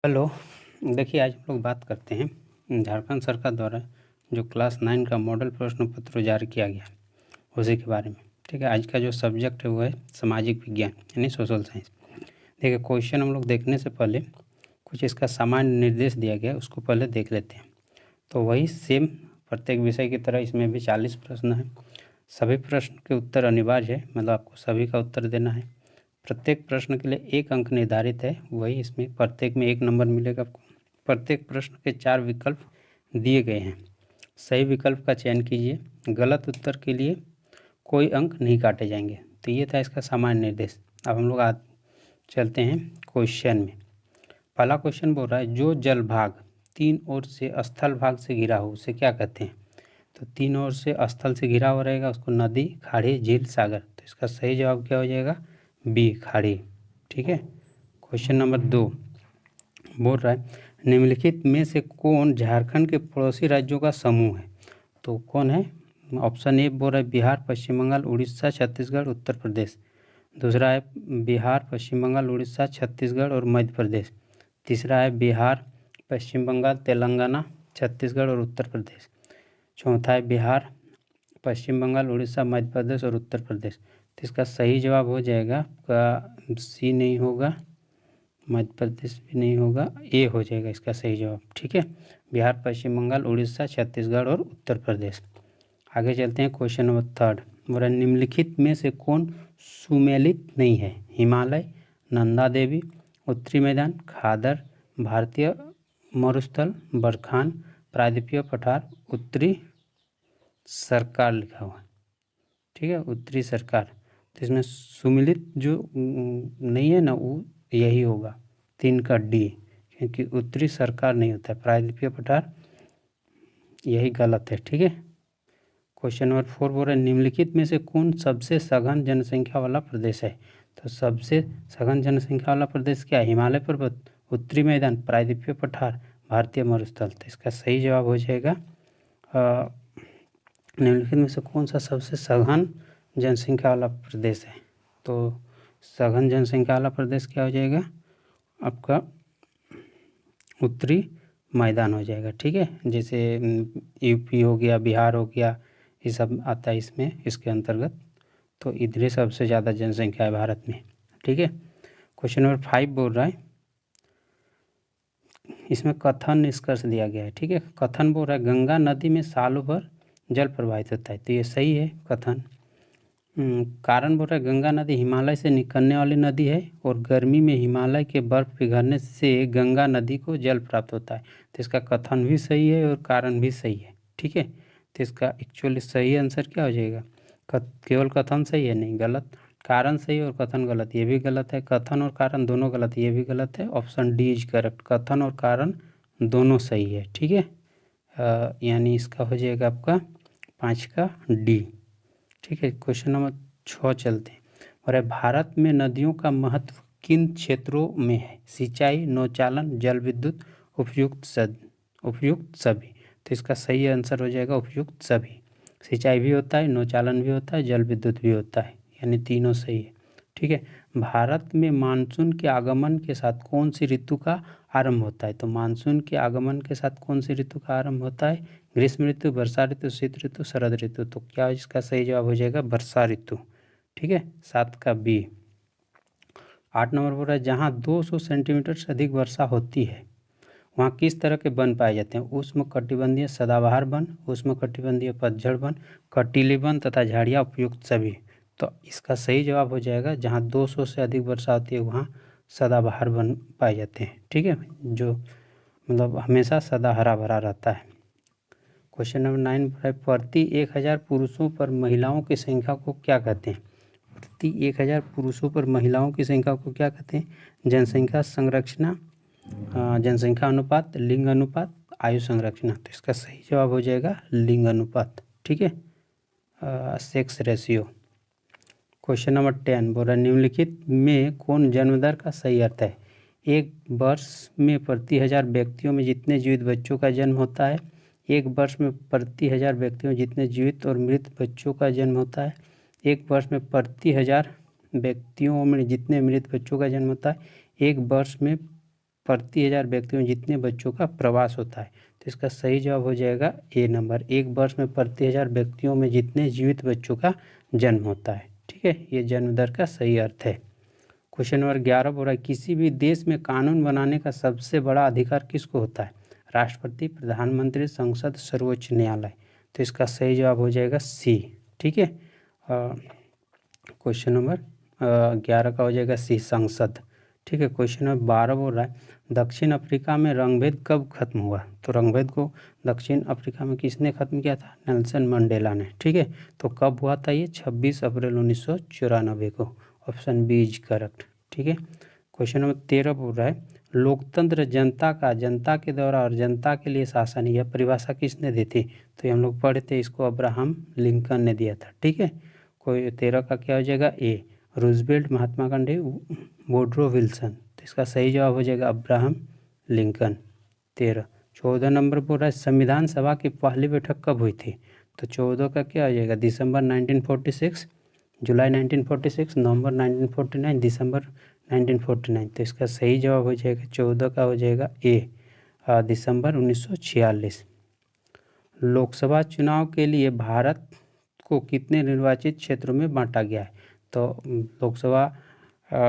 Hello. देखिए, आज हम लोग बात करते हैं झारखंड सरकार द्वारा जो क्लास 9 का मॉडल प्रश्न पत्र जारी किया गया है उसी के बारे में। ठीक है, आज का जो सब्जेक्ट है वो है सामाजिक विज्ञान यानी सोशल साइंस। देखिए, क्वेश्चन हम लोग देखने से पहले कुछ इसका सामान्य निर्देश दिया गया है, उसको पहले देख लेते हैं। तो वही सेम प्रत्येक विषय की तरह इसमें भी 40 प्रश्न हैं। सभी प्रश्न के उत्तर अनिवार्य है, मतलब आपको सभी का उत्तर देना है। प्रत्येक प्रश्न के लिए 1 अंक निर्धारित है, वही इसमें प्रत्येक में 1 नंबर मिलेगा आपको। प्रत्येक प्रश्न के 4 विकल्प दिए गए हैं, सही विकल्प का चयन कीजिए। गलत उत्तर के लिए कोई अंक नहीं काटे जाएंगे। तो ये था इसका सामान्य निर्देश। अब हम लोग चलते हैं क्वेश्चन में। पहला क्वेश्चन बोल रहा है जो जल भाग 3 ओर से स्थल भाग से घिरा हो उसे क्या कहते हैं। तो 3 ओर से स्थल से घिरा हुआ रहेगा उसको नदी, खाड़ी, झील, सागर। तो इसका सही जवाब क्या हो जाएगा, बी, खाड़ी। ठीक है। क्वेश्चन नंबर 2 बोल रहा है निम्नलिखित में से कौन झारखंड के पड़ोसी राज्यों का समूह है। तो कौन है, ऑप्शन ए बोल रहा है बिहार, पश्चिम बंगाल, उड़ीसा, छत्तीसगढ़, उत्तर प्रदेश। दूसरा है बिहार, पश्चिम बंगाल, उड़ीसा, छत्तीसगढ़ और मध्य प्रदेश। तीसरा है बिहार, पश्चिम बंगाल, तेलंगाना, छत्तीसगढ़ और उत्तर प्रदेश। चौथा है बिहार, पश्चिम बंगाल, उड़ीसा, मध्य प्रदेश और उत्तर प्रदेश। तो इसका सही जवाब हो जाएगा आपका सी नहीं होगा, मध्य प्रदेश भी नहीं होगा, ए हो जाएगा इसका सही जवाब। ठीक है, बिहार, पश्चिम बंगाल, उड़ीसा, छत्तीसगढ़ और उत्तर प्रदेश। आगे चलते हैं क्वेश्चन नंबर 3 बोला निम्नलिखित में से कौन सुमेलित नहीं है। हिमालय, नंदा देवी, उत्तरी मैदान, खादर, भारतीय मरुस्थल, बरखान, प्रायद्वीपीय पठार, उत्तरी सरकार लिखा हुआ है। ठीक है, उत्तरी सरकार। तो इसमें सुमेलित जो नहीं है ना वो यही होगा 3 का डी, क्योंकि उत्तरी सरकार नहीं होता है, प्रायद्वीपीय पठार यही गलत है। ठीक है। क्वेश्चन नंबर 4 बोल रहे हैं निम्नलिखित में से कौन सबसे सघन जनसंख्या वाला प्रदेश है। तो सबसे सघन जनसंख्या वाला प्रदेश क्या है, हिमालय पर्वत, उत्तरी मैदान, प्रायद्वीपीय पठार, भारतीय मरुस्थल। तो इसका सही जवाब हो जाएगा निम्नलिखित में से कौन सा सबसे सघन जनसंख्या वाला प्रदेश है। तो सघन जनसंख्या वाला प्रदेश क्या हो जाएगा आपका उत्तरी मैदान हो जाएगा। ठीक है, जैसे यूपी हो गया, बिहार हो गया, ये सब आता है इसमें, इसके अंतर्गत। तो इधर सबसे ज़्यादा जनसंख्या है भारत में। ठीक है। क्वेश्चन नंबर 5 बोल रहा है इसमें कथन निष्कर्ष दिया गया है। ठीक है, कथन बोल रहा है गंगा नदी में सालों भर जल प्रवाहित होता है। तो ये सही है कथन। कारण बोल रहा है गंगा नदी हिमालय से निकलने वाली नदी है और गर्मी में हिमालय के बर्फ पिघलने से गंगा नदी को जल प्राप्त होता है। तो इसका कथन भी सही है और कारण भी सही है। ठीक है, तो इसका एक्चुअली सही आंसर क्या हो जाएगा, केवल कथन सही है नहीं, गलत। कारण सही और कथन गलत, ये भी गलत है। कथन और कारण दोनों गलत, ये भी गलत है। ऑप्शन डी इज करेक्ट, कथन और कारण दोनों सही है। ठीक है, यानी इसका हो जाएगा आपका 5 का डी। ठीक है, क्वेश्चन नंबर 6 चलते हैं। और भारत में नदियों का महत्व किन क्षेत्रों में है, सिंचाई, नौचालन, जल विद्युत, उपयुक्त सभी। तो इसका सही आंसर हो जाएगा उपयुक्त सभी। सिंचाई भी होता है, नौचालन भी होता है, जल विद्युत भी होता है, यानी तीनों सही है। ठीक है, भारत में मानसून के आगमन के साथ कौन सी ऋतु का आरंभ होता है। तो मानसून के आगमन के साथ कौन सी ऋतु का आरंभ होता है, ग्रीष्म ऋतु, वर्षा ऋतु, शीत ऋतु, शरद ऋतु। तो क्या इसका सही जवाब हो जाएगा वर्षा ऋतु। ठीक है, 7 का बी। 8 नंबर बोल रहा है जहाँ 200 सेंटीमीटर से अधिक वर्षा होती है वहाँ किस तरह के वन पाए जाते हैं। उष्णकटिबंधीय सदाबहार वन, उष्णकटिबंधीय पतझड़ वन, कटीले वन तथा झाड़ियाँ, उपयुक्त सभी। तो इसका सही जवाब हो जाएगा जहाँ 200 से अधिक वर्षा होती है वहाँ सदाबहार वन पाए जाते हैं। ठीक है, जो मतलब हमेशा सदा हरा भरा रहता है। क्वेश्चन नंबर 9 प्रति 1000 पुरुषों पर महिलाओं की संख्या को क्या कहते हैं। प्रति 1000 पुरुषों पर महिलाओं की संख्या को क्या कहते हैं, जनसंख्या संरचना, जनसंख्या अनुपात, लिंग अनुपात, आयु संरचना। तो इसका सही जवाब हो जाएगा लिंग अनुपात। ठीक है, सेक्स रेशियो। क्वेश्चन नंबर 10 बोल रहा है निम्नलिखित में कौन जन्म दर का सही अर्थ है। एक वर्ष में प्रति 1000 व्यक्तियों में जितने जीवित बच्चों का जन्म होता है, एक वर्ष में प्रति 1000 व्यक्तियों में जितने जीवित और मृत बच्चों का जन्म होता है, एक वर्ष में प्रति 1000 व्यक्तियों में जितने मृत बच्चों का जन्म होता है, एक वर्ष में प्रति 1000 व्यक्तियों में जितने बच्चों का प्रवास होता है। तो इसका सही जवाब हो जाएगा ए नंबर, एक वर्ष में प्रति 1000 व्यक्तियों में जितने जीवित बच्चों का जन्म होता है। ठीक है, ये जन्म दर का सही अर्थ है। क्वेश्चन नंबर 11 बोल रहा है किसी भी देश में कानून बनाने का सबसे बड़ा अधिकार किसको होता है? राष्ट्रपति, प्रधानमंत्री, संसद, सर्वोच्च न्यायालय। तो इसका सही जवाब हो जाएगा सी। ठीक है, क्वेश्चन नंबर 11 का हो जाएगा सी, संसद। ठीक है, क्वेश्चन नंबर 12 बोल रहा है दक्षिण अफ्रीका में रंगभेद कब खत्म हुआ? तो रंगभेद को दक्षिण अफ्रीका में किसने खत्म किया था? नेल्सन मंडेला ने। ठीक है, तो कब हुआ था ये? 26 अप्रैल 1994 को। Option B is correct. ठीक है, क्वेश्चन नंबर 13 बोल रहा है लोकतंत्र जनता का, जनता के द्वारा और जनता के लिए शासन, यह परिभाषा किसने दी थी? तो हम लोग पढ़े थे इसको, अब्राहम लिंकन ने दिया था। ठीक है, कोई 13 का क्या हो जाएगा? ए, Roosevelt, Mahatma Gandhi, Woodrow Wilson. तो इसका सही जवाब हो जाएगा अब्राहम लिंकन, 13। 14 नंबर पर रहा है संविधान सभा की पहली बैठक कब हुई थी? तो 14 का क्या हो जाएगा? दिसंबर 1946, जुलाई 1946, नवंबर 1949, दिसंबर 1949। तो इसका सही जवाब हो जाएगा 14 का हो जाएगा ए, दिसंबर 1946। लोकसभा चुनाव के लिए भारत को कितने निर्वाचित क्षेत्रों में बांटा गया है? तो लोकसभा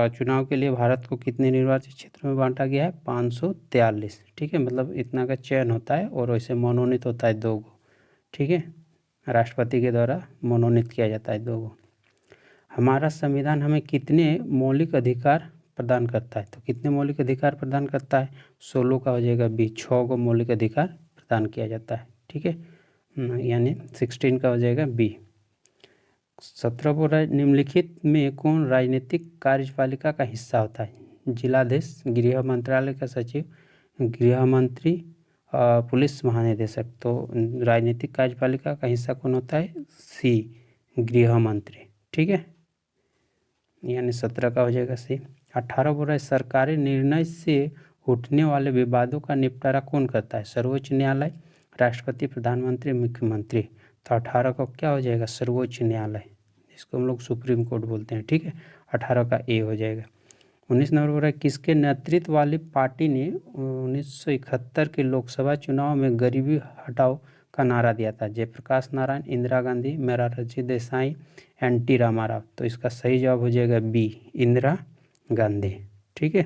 चुनाव के लिए भारत को कितने निर्वाचित क्षेत्रों में बांटा गया है? 543। ठीक है, मतलब इतना का चयन होता है और वैसे मनोनीत होता है 2 गो। ठीक है, राष्ट्रपति के द्वारा मनोनीत किया जाता है 2 गो। हमारा संविधान हमें कितने मौलिक अधिकार प्रदान करता है? तो कितने मौलिक अधिकार प्रदान करता है? 16 का हो जाएगा बी, 6 को मौलिक अधिकार प्रदान किया जाता है। ठीक है, यानी 16 का हो जाएगा बी। 17 बोल रहा है निम्नलिखित में कौन राजनीतिक कार्यपालिका का हिस्सा होता है? जिलाधीश, गृह मंत्रालय का सचिव, गृह मंत्री, पुलिस महानिदेशक। तो राजनीतिक कार्यपालिका का हिस्सा कौन होता है? सी, गृह मंत्री। ठीक है, यानी 17 का हो जाएगा सी। 18 बोल रहा है सरकारी निर्णय से उठने वाले विवादों का निपटारा कौन करता है? सर्वोच्च न्यायालय, राष्ट्रपति, प्रधानमंत्री, मुख्यमंत्री। तो 18 का क्या हो जाएगा? सर्वोच्च न्यायालय, जिसको हम लोग सुप्रीम कोर्ट बोलते हैं। ठीक है, 18 का ए हो जाएगा। 19 नंबर बोल रहा है किसके नेतृत्व वाली पार्टी ने 1971 के लोकसभा चुनाव में गरीबी हटाओ का नारा दिया था? जयप्रकाश नारायण, इंदिरा गांधी, मोरारजी देसाई, एन.टी. रामाराव। तो इसका सही जवाब हो जाएगा बी, इंदिरा गांधी। ठीक है,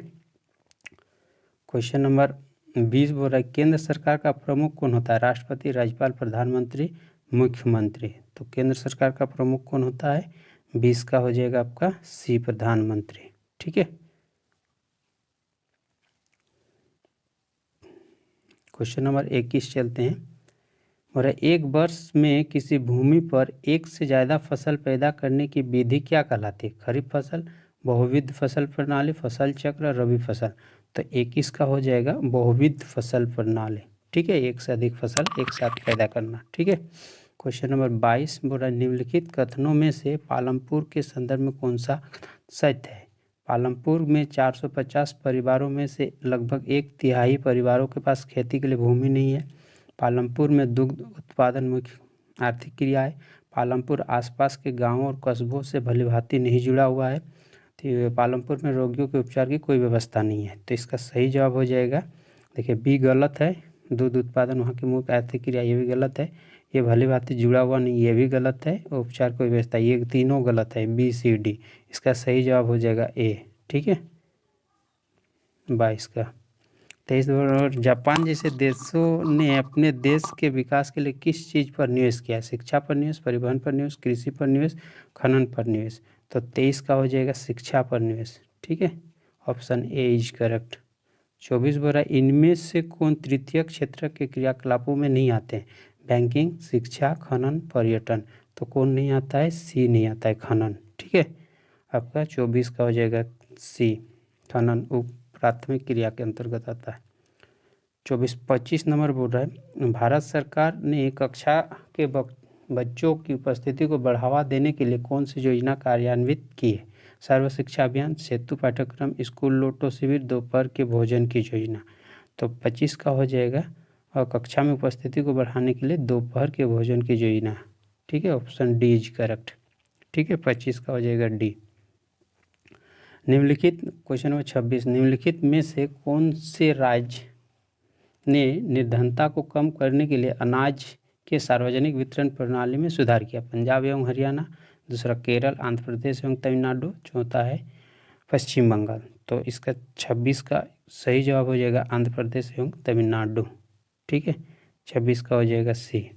क्वेश्चन नंबर 20 बोल रहा है केंद्र सरकार का प्रमुख कौन होता है? राष्ट्रपति, राज्यपाल, प्रधानमंत्री, मुख्यमंत्री। तो केंद्र सरकार का प्रमुख कौन होता है? 20 का हो जाएगा आपका सी, प्रधानमंत्री। ठीक है, क्वेश्चन नंबर 21 चलते हैं। और एक वर्ष में किसी भूमि पर एक से ज़्यादा फसल पैदा करने की विधि क्या कहलाती है? खरीफ फसल, बहुविध फसल प्रणाली, फसल चक्र, रबी फसल। तो 21 का हो जाएगा बहुविध फसल प्रणाली। ठीक है, एक से अधिक फसल एक साथ पैदा करना। ठीक है, क्वेश्चन नंबर 22 बोल रहा है निम्नलिखित कथनों में से पालमपुर के संदर्भ में कौन सा सत्य है? पालमपुर में 450 परिवारों में से लगभग 1/3 परिवारों के पास खेती के लिए भूमि नहीं है। पालमपुर में दुग्ध उत्पादन मुख्य आर्थिक क्रिया है। पालमपुर आसपास के गांवों और कस्बों से भलीभांति नहीं जुड़ा हुआ है। तो पालमपुर में रोगियों के उपचार की कोई व्यवस्था नहीं है। तो इसका सही जवाब हो जाएगा, देखिए बी गलत है, दूध उत्पादन वहाँ की मुख्य आर्थिक क्रिया, ये भी गलत है। ये भलीभांति जुड़ा हुआ नहीं, ये भी गलत है। उपचार कोई व्यवस्था, ये तीनों गलत है, बी सी डी। इसका सही जवाब हो जाएगा ए। ठीक है, 22 का। 23 और जापान जैसे देशों ने अपने देश के विकास के लिए किस चीज़ पर निवेश किया? शिक्षा पर निवेश, परिवहन पर निवेश, कृषि पर निवेश, खनन पर निवेश। तो 23 का हो जाएगा शिक्षा पर निवेश। ठीक है, ऑप्शन ए इज करेक्ट। 24 बोल रहा है इनमें से कौन तृतीय क्षेत्र के क्रियाकलापों में नहीं आते हैं? बैंकिंग, शिक्षा, खनन, पर्यटन। तो कौन नहीं आता है? सी नहीं आता है, खनन। ठीक है, आपका 24 का हो जाएगा सी, खनन उप प्राथमिक क्रिया के अंतर्गत आता है। 24-25 नंबर बोल रहा है भारत सरकार ने कक्षा के बच्चों की उपस्थिति को बढ़ावा देने के लिए कौन सी योजना कार्यान्वित की है? सर्व शिक्षा अभियान, सेतु पाठ्यक्रम, स्कूल लोटो शिविर, दोपहर के भोजन की योजना। तो 25 का हो जाएगा और कक्षा में उपस्थिति को बढ़ाने के लिए दोपहर के भोजन की योजना। ठीक है, ऑप्शन डी इज करेक्ट। ठीक है, 25 का हो जाएगा डी। निम्नलिखित क्वेश्चन नंबर 26, निम्नलिखित में से कौन से राज्य ने निर्धनता को कम करने के लिए अनाज के सार्वजनिक वितरण प्रणाली में सुधार किया? पंजाब एवं हरियाणा, दूसरा केरल, आंध्र प्रदेश एवं तमिलनाडु, चौथा है पश्चिम बंगाल। तो इसका 26 का सही जवाब हो जाएगा आंध्र प्रदेश एवं तमिलनाडु। ठीक है, 26 का हो जाएगा सी।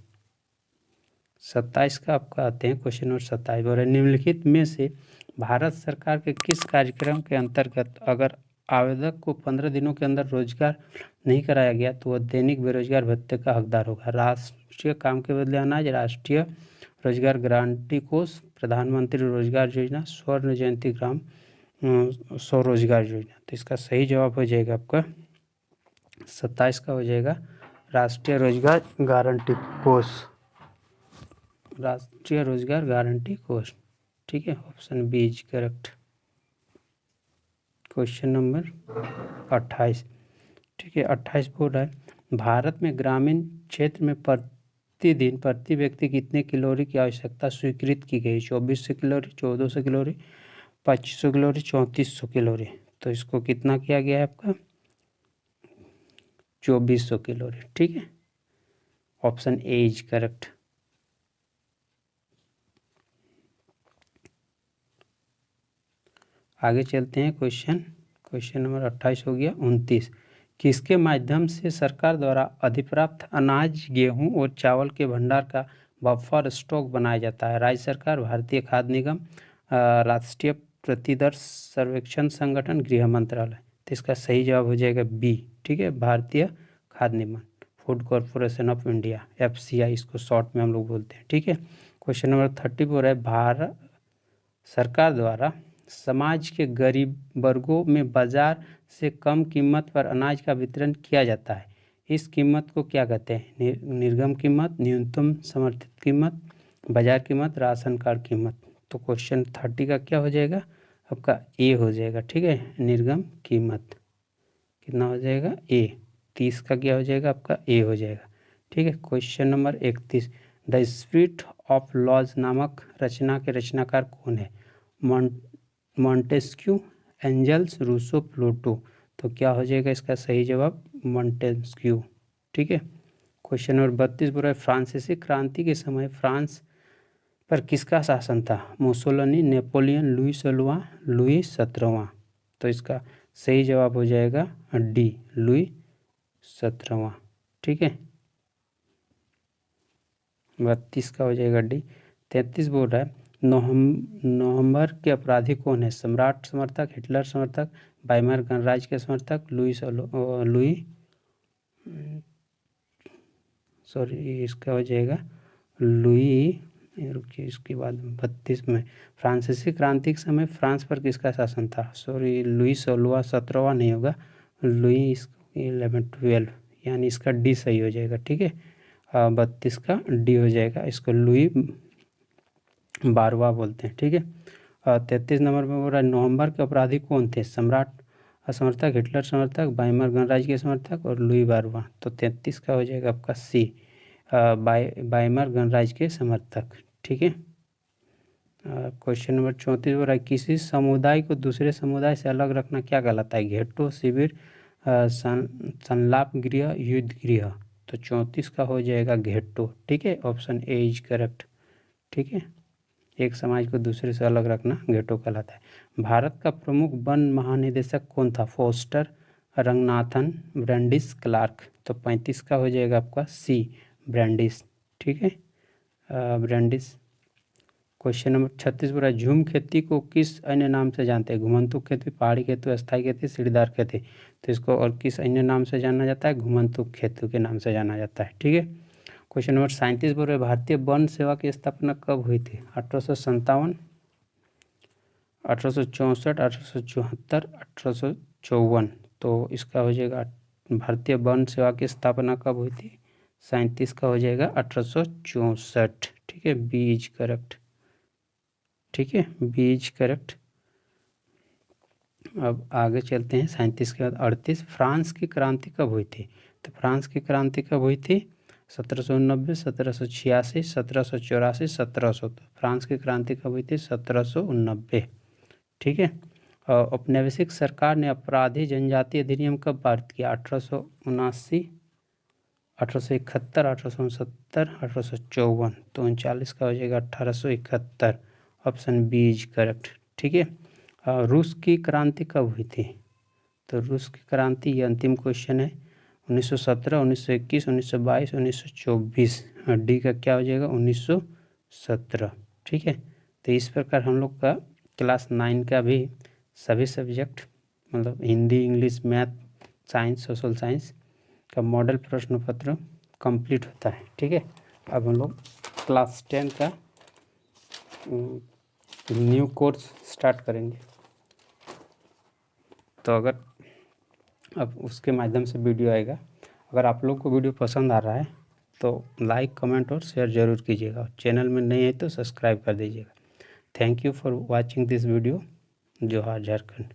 27 का आपका आते हैं क्वेश्चन नंबर 27 बोल रहे निम्नलिखित में से भारत सरकार के किस कार्यक्रम के अंतर्गत अगर आवेदक को 15 दिनों के अंदर रोजगार नहीं कराया गया तो वह दैनिक बेरोजगार भत्ते का हकदार होगा? राष्ट्रीय काम के बदले अनाज, राष्ट्रीय रोजगार गारंटी कोष, प्रधानमंत्री रोजगार योजना, स्वर्ण जयंती ग्राम स्वरोजगार योजना। तो इसका सही जवाब हो जाएगा आपका 27 का हो जाएगा राष्ट्रीय रोजगार गारंटी कोष, राष्ट्रीय रोजगार गारंटी कोष। ठीक है, option B is correct. Question number 28। ठीक है, 28 बोल रहा है भारत में ग्रामीण क्षेत्र में प्रतिदिन प्रति व्यक्ति कितने कैलोरी की आवश्यकता स्वीकृत की गई? 2400 कैलोरी, 1400 कैलोरी, 2500 कैलोरी, 3400 कैलोरी। तो इसको कितना किया गया है आपका 2400 कैलोरी। ठीक है, ऑप्शन ए इज करेक्ट। आगे चलते हैं क्वेश्चन नंबर 28 हो गया। 29, किसके माध्यम से सरकार द्वारा अधिप्राप्त अनाज, गेहूं और चावल के भंडार का बफर स्टॉक बनाया जाता है? राज्य सरकार, भारतीय खाद्य निगम, राष्ट्रीय प्रतिदर्श सर्वेक्षण संगठन, गृह मंत्रालय। तो इसका सही जवाब हो जाएगा बी। ठीक है, भारतीय खाद्य निगम, food corporation of India, FCI इसको शॉर्ट में हम लोग बोलते हैं। ठीक है, क्वेश्चन नंबर 34 है भारत सरकार द्वारा समाज के गरीब वर्गों में बाजार से कम कीमत पर अनाज का वितरण किया जाता है। इस कीमत को क्या कहते हैं? निर्गम कीमत, न्यूनतम समर्थित कीमत, बाजार कीमत, राशन कार्ड कीमत। तो क्वेश्चन 30 का क्या हो जाएगा आपका ए हो जाएगा। ठीक है, निर्गम कीमत कितना हो जाएगा ए। 30 का क्या हो जाएगा आपका ए हो जाएगा। ठीक है, question number 31, the spirit of laws नामक रचना के रचनाकार कौन है? Montesquieu, Engels, Rousseau, Pluto. तो क्या हो जाएगा इसका सही जवाब मॉन्टेस्क्यू। ठीक है, क्वेश्चन नंबर 32 बोल रहा है फ्रांसीसी क्रांति के समय फ्रांस पर किसका शासन था? मुसोलिनी, नेपोलियन, लुई 16वां, लुई 17वां। तो इसका सही जवाब हो जाएगा डी, लुई 17वां। ठीक है, 32 का हो जाएगा डी। 33 बोल रहा है नवंबर के अपराधी कौन है? सम्राट समर्थक, हिटलर समर्थक, वाइमर गणराज्य के समर्थक, इसका हो जाएगा लुई। रुकिए, इसके बाद 32 में फ्रांसीसी क्रांति के समय फ्रांस पर किसका शासन था? लुई 16वां, 17वां नहीं होगा, लुई 11, 12, यानी इसका डी सही हो जाएगा। ठीक है, 32 का डी हो जाएगा, इसको लुई 12वां बोलते हैं। ठीक है, 33 नंबर में बोल रहा है नवंबर के अपराधी कौन थे? सम्राट समर्थक, हिटलर समर्थक, वाइमर गणराज्य के समर्थक और लुई 12वां। तो 33 का हो जाएगा आपका सी, वाइमर गणराज्य के समर्थक। ठीक है, क्वेश्चन नंबर 34 हो रहा है किसी समुदाय को दूसरे समुदाय से अलग रखना क्या कहलाता है? घेटो, शिविर, संलाप गृह, युद्ध गृह। तो 34 का हो जाएगा घेटो। ठीक है, ऑप्शन ए इज करेक्ट। ठीक है, एक समाज को दूसरे से अलग रखना घेटो कहलाता है। भारत का प्रमुख वन महानिदेशक कौन था? Foster, Ranganathan, Brandis, Clarke. तो 35 का हो जाएगा आपका सी, ब्रैंडिस। ठीक है, ब्रैंडिस। क्वेश्चन नंबर 36 बोला झूम खेती को किस अन्य नाम से जानते हैं? घुमंतु खेती, पहाड़ी खेती, अस्थायी खेती, सीढ़ीदार खेती। तो इसको और किस अन्य नाम से जाना जाता है? घुमंतु खेती के नाम से जाना जाता है। ठीक है, क्वेश्चन नंबर 37 बोल रहे भारतीय वन सेवा की स्थापना कब हुई थी? 1857, 1864, 1874, 1854। तो इसका हो जाएगा भारतीय वन सेवा की स्थापना कब हुई थी? 37 का हो जाएगा 1864। ठीक है, बी इज करेक्ट। ठीक है, बी इज करेक्ट। अब आगे चलते हैं 37 के बाद 38, फ्रांस की क्रांति कब हुई थी? तो फ्रांस की क्रांति कब हुई थी? 1789, 1786, 1784, 1700। फ्रांस की क्रांति कब हुई थी? 1789। ठीक है, औपनिवेशिक सरकार ने अपराधी जनजाति अधिनियम कब पारित किया? 1879, 1871, 1869, 1854। तो 39 का हो जाएगा 1871। Option B is correct. ठीक है। रूस की क्रांति कब हुई थी? तो रूस की क्रांति, ये अंतिम क्वेश्चन है, 1917, 1921, 1922, 1924। डी का क्या हो जाएगा? 1917। ठीक है। तो इस प्रकार हम लोग का क्लास 9 का भी सभी सब्जेक्ट मतलब Hindi, English, math, science, social science का मॉडल प्रश्न पत्र कंप्लीट होता है। ठीक है। अब हम लोग क्लास 10 का न्यू कोर्स स्टार्ट करेंगे। तो अगर अब उसके माध्यम से वीडियो आएगा। अगर आप लोग को वीडियो पसंद आ रहा है तो लाइक, कमेंट और शेयर ज़रूर कीजिएगा। चैनल में नहीं है तो सब्सक्राइब कर दीजिएगा। Thank you for watching this video. जोहार झारखंड।